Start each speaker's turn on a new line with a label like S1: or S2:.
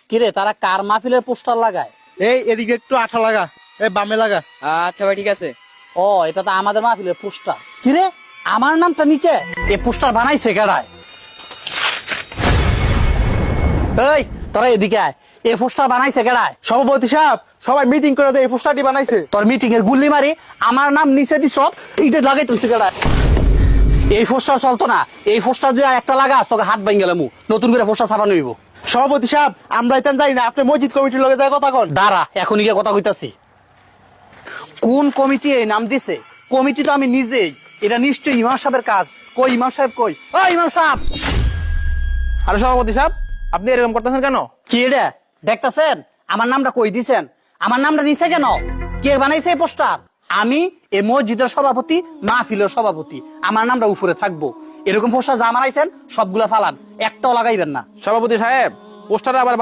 S1: কিরে তারা কার মাহফিলের পোস্টার লাগায়?
S2: এই এদিকে একটু আঠা লাগা, এই বামে লাগা।
S3: আচ্ছা ভাই ঠিক আছে।
S1: ও এটা তো আমাদের মাহফিলের পোস্টার। কিরে আমার নামটা নিচে, এই পোস্টার বানাইছে কারায়? এই তোরা এদিকে আয়, এই পোস্টার বানাইছে কারায়?
S2: সভাপতি সাহেব, সবাই মিটিং করে এই পোস্টারটি বানাইছে।
S1: তোর মিটিং এর গুল্লি মারি আমার নাম নিচে দিছ, এইটা লাগাই তুই কারায়? এই পোস্টার চলতো না, এই পোস্টার দিয়ে একটা লাগাস তোকে হাত ভাঙ গেলাম, নতুন করে পোস্টার ছাপানো হইব।
S2: সভাপতি সাহেব, আমরা এটা যাই না, আপনি মসজিদ কমিটির লগে যায় কথা কন।
S1: দাঁড়া এখন গিয়ে কথা কইতাছি। কোন কমিটি এই নাম দিছে? কমিটি তো আমি নিজেই, এটা নিশ্চয়ই ইমাম সাহেবের কাজ। কই ইমাম সাহেব কই? ও ইমাম সাহেব!
S2: আরে সভাপতি সাহেব, আপনি এরকম করতেছেন কেন?
S1: কি এটা দেখতেছেন? আমার নামটা কই দিছেন? আমার নামটা নিচে কেন? কে বানাইছে এই পোস্টার? আমি এই মসজিদের সভাপতি, মাহফিলের সভাপতি, আমার নামটা উপরে থাকবো। এরকম পোস্টার যা বানাইছেন সবগুলা ফালান, একটাও লাগাইবেন না।
S2: সভাপতি সাহেব, পোস্টারে আবার